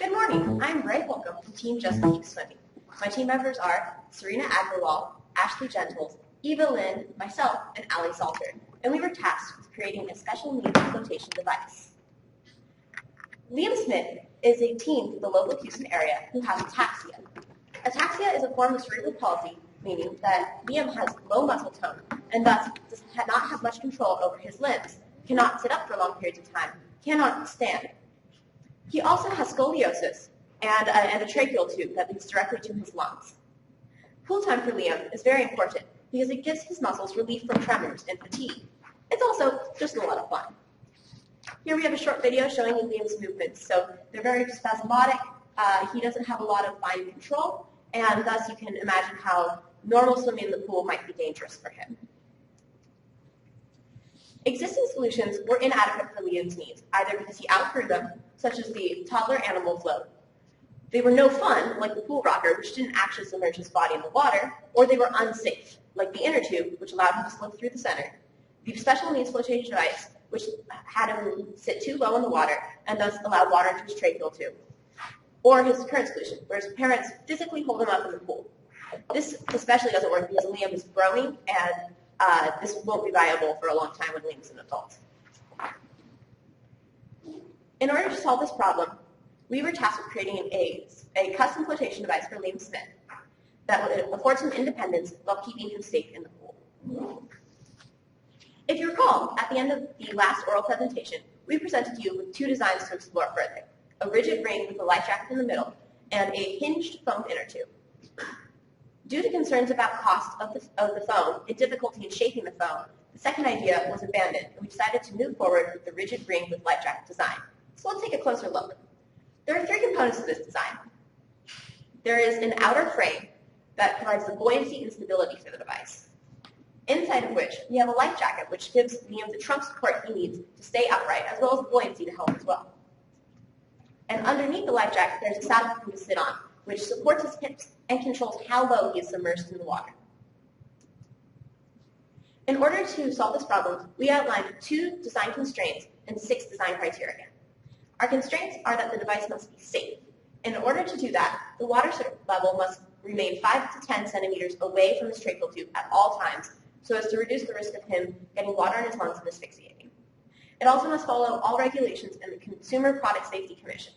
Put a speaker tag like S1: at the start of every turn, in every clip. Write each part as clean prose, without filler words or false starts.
S1: Good morning. I'm Ray Holcomb from Team Just Keep Swimming. My team members are Serena Agrawal, Ashley Gentles, Eva Lynn, myself, and Allie Salter, and we were tasked with creating a special needs flotation device. Liam Smith is a teen from the local Houston area who has ataxia. Ataxia is a form of cerebral palsy, meaning that Liam has low muscle tone and thus does not have much control over his limbs, cannot sit up for long periods of time, cannot stand. He also has scoliosis and a tracheal tube that leads directly to his lungs. Pool time for Liam is very important because it gives his muscles relief from tremors and fatigue. It's also just a lot of fun. Here we have a short video showing you Liam's movements. So they're very spasmodic. He doesn't have a lot of fine control, and thus you can imagine how normal swimming in the pool might be dangerous for him. Existing solutions were inadequate for Liam's needs, either because he outgrew them, such as the toddler animal float. They were no fun, like the pool rocker, which didn't actually submerge his body in the water, or they were unsafe, like the inner tube, which allowed him to slip through the center, the special needs flotation device, which had him sit too low in the water and thus allowed water into his tracheal tube, or his current solution, where his parents physically hold him up in the pool. This especially doesn't work because Liam is growing, and this won't be viable for a long time when Liam's an adult. In order to solve this problem, we were tasked with creating a custom flotation device for Liam Smith that would afford him independence while keeping him safe in the pool. If you recall, at the end of the last oral presentation, we presented you with two designs to explore further: a rigid ring with a life jacket in the middle and a hinged foam inner tube. Due to concerns about cost of the foam and difficulty in shaping the foam, the second idea was abandoned, and we decided to move forward with the rigid ring with life jacket design. So let's take a closer look. There are three components to this design. There is an outer frame that provides the buoyancy and stability for the device, inside of which we have a life jacket, which gives Liam the trunk support he needs to stay upright, as well as the buoyancy to help as well. And underneath the life jacket, there's a saddle for him to sit on, which supports his hips and controls how low he is submerged in the water. In order to solve this problem, we outlined 2 design constraints and 6 design criteria. Our constraints are that the device must be safe. In order to do that, the water level must remain 5 to 10 centimeters away from his tracheal tube at all times, so as to reduce the risk of him getting water in his lungs and asphyxiating. It also must follow all regulations in the Consumer Product Safety Commission.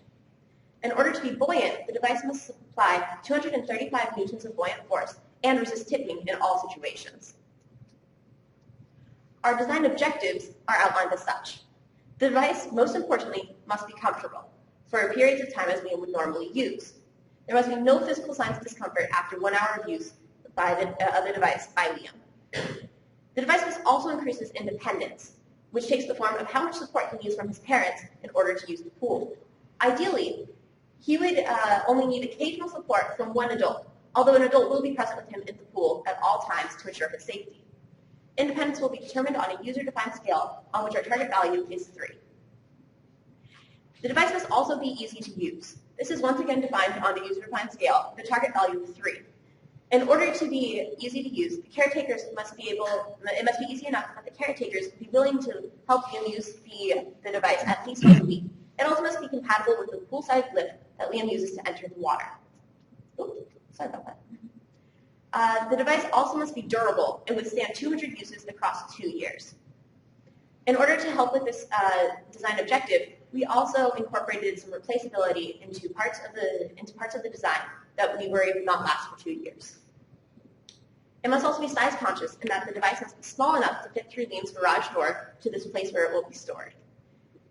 S1: In order to be buoyant, the device must supply 235 newtons of buoyant force and resist tipping in all situations. Our design objectives are outlined as such. The device, most importantly, must be comfortable for periods of time as Liam would normally use. There must be no physical signs of discomfort after 1 hour of use of the device by Liam. The device must also increase his independence, which takes the form of how much support he needs from his parents in order to use the pool. Ideally, he would only need occasional support from one adult, although an adult will be present with him in the pool at all times to ensure his safety. Independence will be determined on a user-defined scale, on which our target value is 3. The device must also be easy to use. This is once again defined on the user-defined scale, with a target value of 3. In order to be easy to use, the caretakers it must be easy enough that the caretakers be willing to help Liam use the device at least once a week. It also must be compatible with the poolside lift that Liam uses to enter the water. Oops, sorry about that. The device also must be durable and withstand 200 uses across 2 years. In order to help with this design objective, we also incorporated some replaceability into parts of the design that we worry would not last for 2 years. It must also be size conscious in that the device must be small enough to fit through Liam's garage door to this place where it will be stored.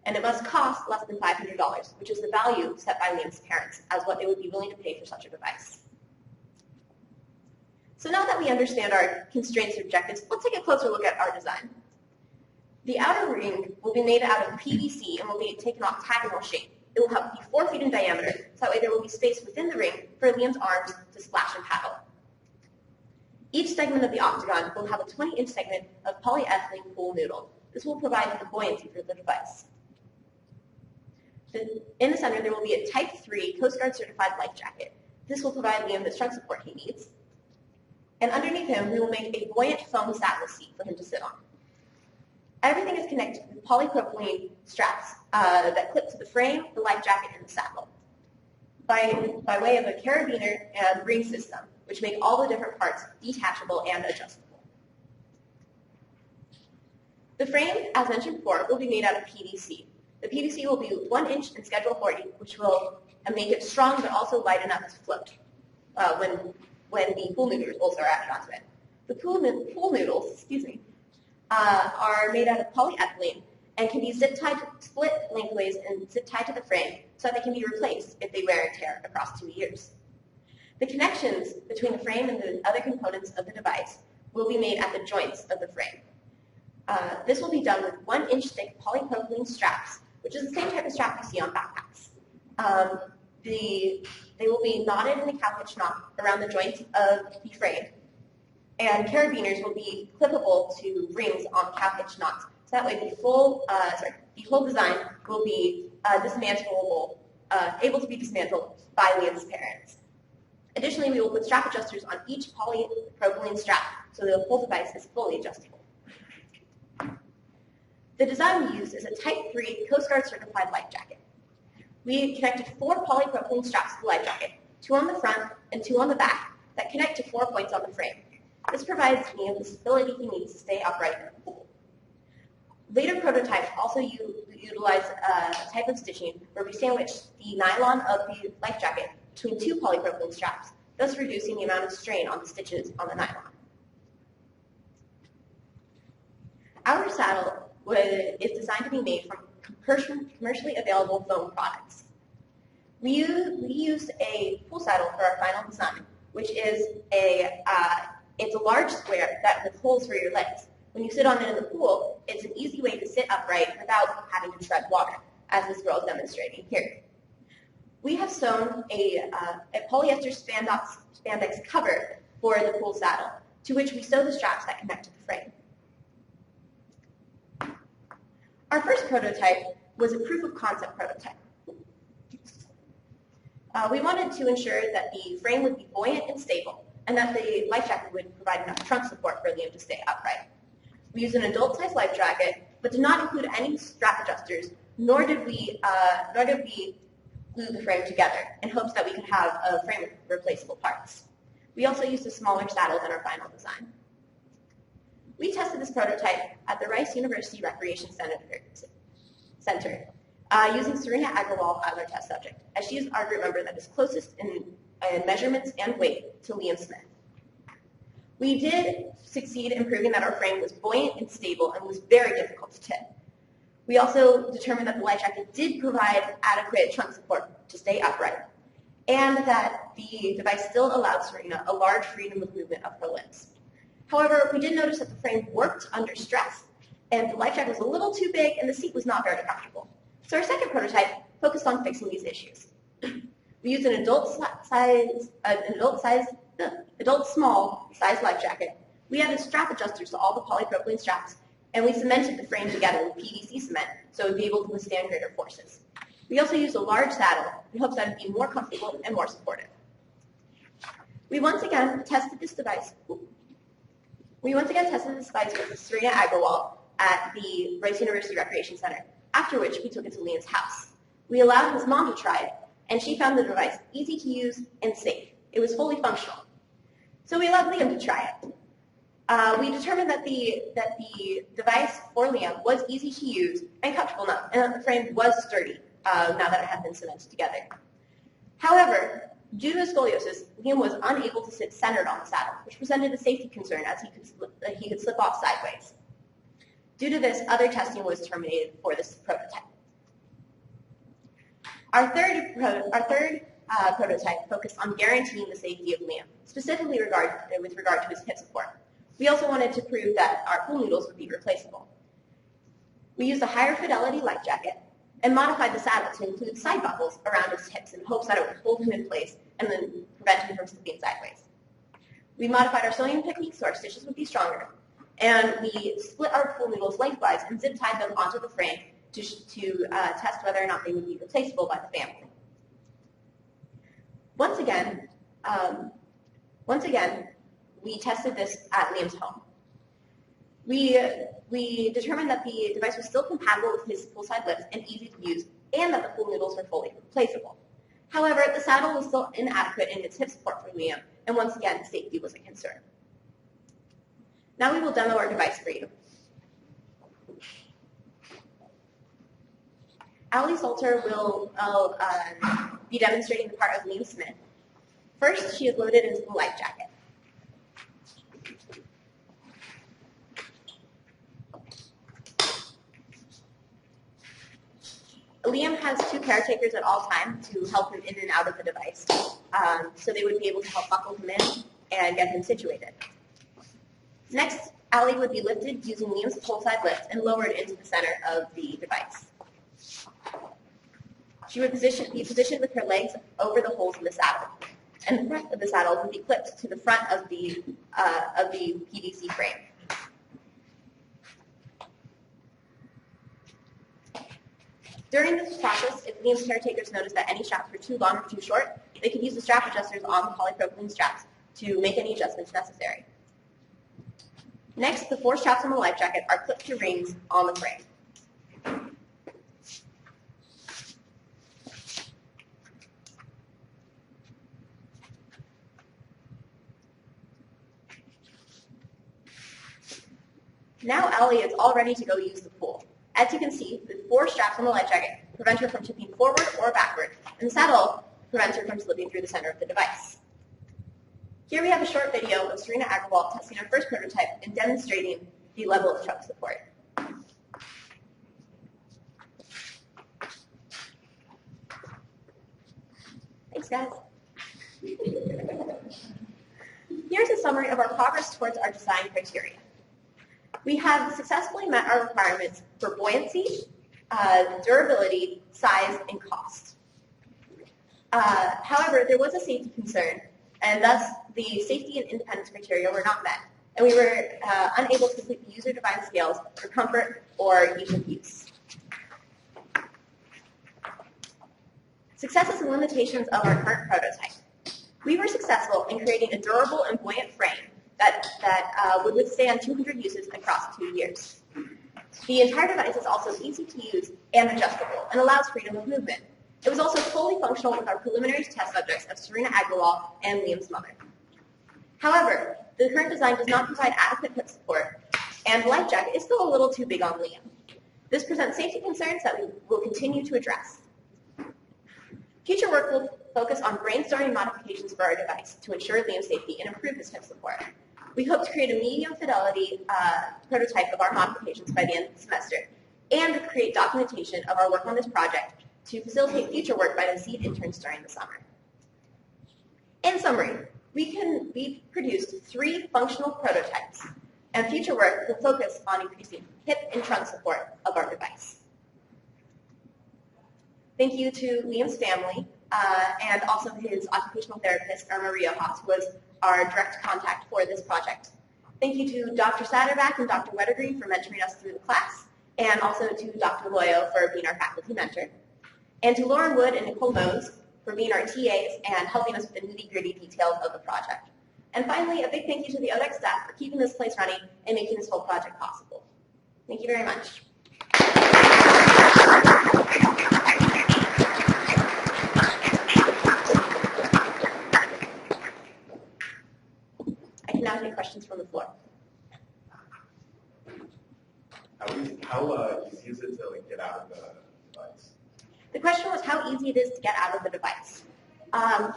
S1: And it must cost less than $500, which is the value set by Liam's parents as what they would be willing to pay for such a device. So now that we understand our constraints and objectives, let's take a closer look at our design. The outer ring will be made out of PVC and will be taken octagonal shape. It will be 4 feet in diameter, so that way there will be space within the ring for Liam's arms to splash and paddle. Each segment of the octagon will have a 20-inch segment of polyethylene pool noodle. This will provide the buoyancy for the device. In the center, there will be a Type 3 Coast Guard certified life jacket. This will provide Liam the trunk support he needs. And underneath him, we will make a buoyant foam saddle seat for him to sit on. Everything is connected with polypropylene straps that clip to the frame, the life jacket, and the saddle. by way of a carabiner and ring system, which make all the different parts detachable and adjustable. The frame, as mentioned before, will be made out of PVC. The PVC will be 1 inch in Schedule 40, which will make it strong but also light enough to float when the pool noodles are added onto it. The pool noodles, are made out of polyethylene and can be split lengthways and zip tied to the frame so that they can be replaced if they wear and tear across 2 years. The connections between the frame and the other components of the device will be made at the joints of the frame. This will be done with 1 inch thick polypropylene straps, which is the same type of strap you see on backpacks. They will be knotted in a cowhitch knot around the joints of the frame, and carabiners will be clippable to rings on cowhitch knots. So that way the whole design will be dismantleable, able to be dismantled by Liam's parents. Additionally, we will put strap adjusters on each polypropylene strap so the whole device is fully adjustable. The design we used is a Type 3 Coast Guard certified life jacket. We connected 4 polypropylene straps to the life jacket, 2 on the front and 2 on the back, that connect to 4 points on the frame. This provides Liam the stability he needs to stay upright in the pool. Later prototypes also utilize a type of stitching where we sandwich the nylon of the life jacket between 2 polypropylene straps, thus reducing the amount of strain on the stitches on the nylon. Our saddle is designed to be made from commercially available foam products. We used a pool saddle for our final design, which is it's a large square with holes for your legs. When you sit on it in the pool, it's an easy way to sit upright without having to tread water, as this girl is demonstrating here. We have sewn a polyester spandex cover for the pool saddle, to which we sew the straps that connect to the frame. Our first prototype was a proof of concept prototype. We wanted to ensure that the frame would be buoyant and stable, and that the life jacket would provide enough trunk support for Liam to stay upright. We used an adult-sized life jacket, but did not include any strap adjusters, nor did we glue the frame together in hopes that we could have a frame with replaceable parts. We also used a smaller saddle than our final design. We tested this prototype at the Rice University Recreation Center using Serena Agrawal as our test subject, as she is our group member that is closest in measurements and weight to Liam Smith. We did succeed in proving that our frame was buoyant and stable and was very difficult to tip. We also determined that the life jacket did provide adequate trunk support to stay upright, and that the device still allowed Serena a large freedom of movement of her limbs. However, we did notice that the frame worked under stress, and the life jacket was a little too big and the seat was not very comfortable. So our second prototype focused on fixing these issues. We used an adult small size life jacket. We added strap adjusters to all the polypropylene straps, and we cemented the frame together with PVC cement so it would be able to withstand greater forces. We also used a large saddle in hopes that it would be more comfortable and more supportive. We once again tested this device with Serena Agrawal at the Rice University Recreation Center, after which we took it to Liam's house. We allowed his mom to try it, and she found the device easy to use and safe. It was fully functional. So we allowed Liam to try it. We determined that the device for Liam was easy to use and comfortable enough, and that the frame was sturdy now that it had been cemented together. However, due to his scoliosis, Liam was unable to sit centered on the saddle, which presented a safety concern as he could slip off sideways. Due to this, other testing was terminated for this prototype. Our third prototype focused on guaranteeing the safety of Liam, specifically with regard to his hip support. We also wanted to prove that our pool noodles would be replaceable. We used a higher fidelity life jacket and modified the saddle to include side buckles around his hips in hopes that it would hold him in place and then prevent him from slipping sideways. We modified our sewing technique so our stitches would be stronger, and we split our pool noodles lengthwise and zip tied them onto the frame to test whether or not they would be replaceable by the family. Once again, we tested this at Liam's home. We determined that the device was still compatible with his poolside lips and easy to use, and that the pool noodles were fully replaceable. However, the saddle was still inadequate in its hip support for Liam, and once again, safety was a concern. Now we will demo our device for you. Ali Salter will be demonstrating the part of Liam Smith. First, she is loaded into the life jacket. Liam has two caretakers at all times to help him in and out of the device, so they would be able to help buckle him in and get him situated. Next, Ali would be lifted using Liam's pole-side lift and lowered into the center of the device. She would be positioned with her legs over the holes in the saddle, and the front of the saddle would be clipped to the front of the PVC frame. During this process, if Liam's caretakers noticed that any straps were too long or too short, they could use the strap adjusters on the polypropylene straps to make any adjustments necessary. Next, the 4 straps on the life jacket are clipped to rings on the frame. Now Ali is all ready to go use the pool. As you can see, the 4 straps on the life jacket prevent her from tipping forward or backward, and the saddle prevents her from slipping through the center of the device. Here we have a short video of Serena Agrawal testing her first prototype and demonstrating the level of truck support. Thanks, guys. Here's a summary of our progress towards our design criteria. We have successfully met our requirements for buoyancy, durability, size, and cost. However, there was a safety concern, and thus the safety and independence criteria were not met, and we were unable to complete the user-defined scales for comfort or ease of use. Successes and limitations of our current prototype. We were successful in creating a durable and buoyant frame that would withstand 200 uses across 2 years. The entire device is also easy to use and adjustable and allows freedom of movement. It was also fully functional with our preliminary test subjects of Serena Agrawal and Liam's mother. However, the current design does not provide adequate hip support, and the life jacket is still a little too big on Liam. This presents safety concerns that we will continue to address. Future work will focus on brainstorming modifications for our device to ensure Liam's safety and improve his hip support. We hope to create a medium fidelity prototype of our modifications by the end of the semester and create documentation of our work on this project to facilitate future work by the seed interns during the summer. In summary, we produced 3 functional prototypes, and future work will focus on increasing hip and trunk support of our device. Thank you to Liam's family and also his occupational therapist, Irma Riojas, who was our direct contact for this project. Thank you to Dr. Satterback and Dr. Weddergreen for mentoring us through the class, and also to Dr. Loyo for being our faculty mentor. And to Lauren Wood and Nicole Mose for being our TAs and helping us with the nitty-gritty details of the project. And finally, a big thank you to the ODEC staff for keeping this place running and making this whole project possible. Thank you very much. I can now take questions from the floor.
S2: How easy is it to get out of the device?
S1: The question was how easy it is to get out of the device.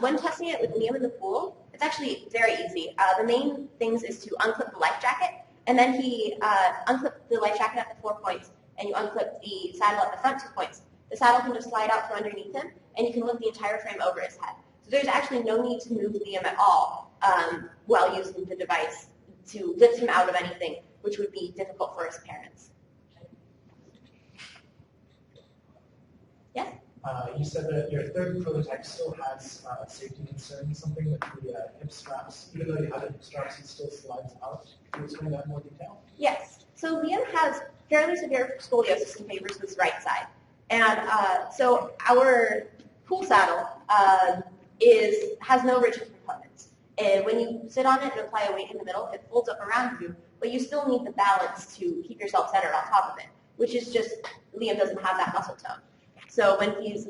S1: When testing it with Liam in the pool, it's actually very easy. The main things is to unclip the life jacket, and then he unclipped the life jacket at the 4 points, and you unclip the saddle at the front 2 points. The saddle can just slide out from underneath him, and you can lift the entire frame over his head. So there's actually no need to move Liam at all while using the device to lift him out of anything, which would be difficult for his parents. Yes?
S3: You said that your third prototype still has safety concerns, something with the hip straps. Even though you have the hip straps, it still slides out. Can you explain that in more detail?
S1: Yes. So Liam has fairly severe scoliosis and favors his right side. And so our pool saddle has no rigid components. And when you sit on it and apply a weight in the middle, it folds up around you, but you still need the balance to keep yourself centered on top of it, which is just, Liam doesn't have that muscle tone. So when he's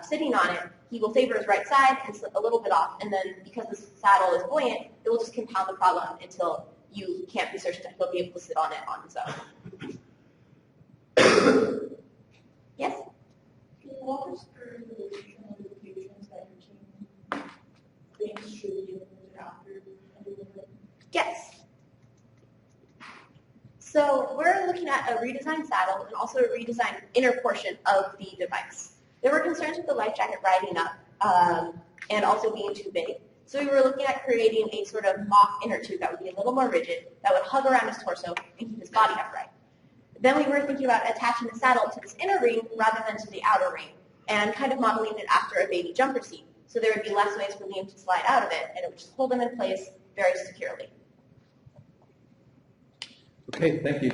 S1: sitting on it, he will favor his right side and slip a little bit off, and then because the saddle is buoyant, it will just compound the problem until you can't be certain that he'll be able to sit on it on his own. Yes?
S4: Can you walk us through the notifications that your team thinks should be implemented after a delivery?
S1: Yes. So we're looking at a redesigned saddle and also a redesigned inner portion of the device. There were concerns with the life jacket riding up and also being too big. So we were looking at creating a sort of mock inner tube that would be a little more rigid, that would hug around his torso and keep his body upright. Then we were thinking about attaching the saddle to this inner ring rather than to the outer ring, and kind of modeling it after a baby jumper seat. So there would be less ways for Liam to slide out of it, and it would just hold him in place very securely.
S5: Okay, thank you.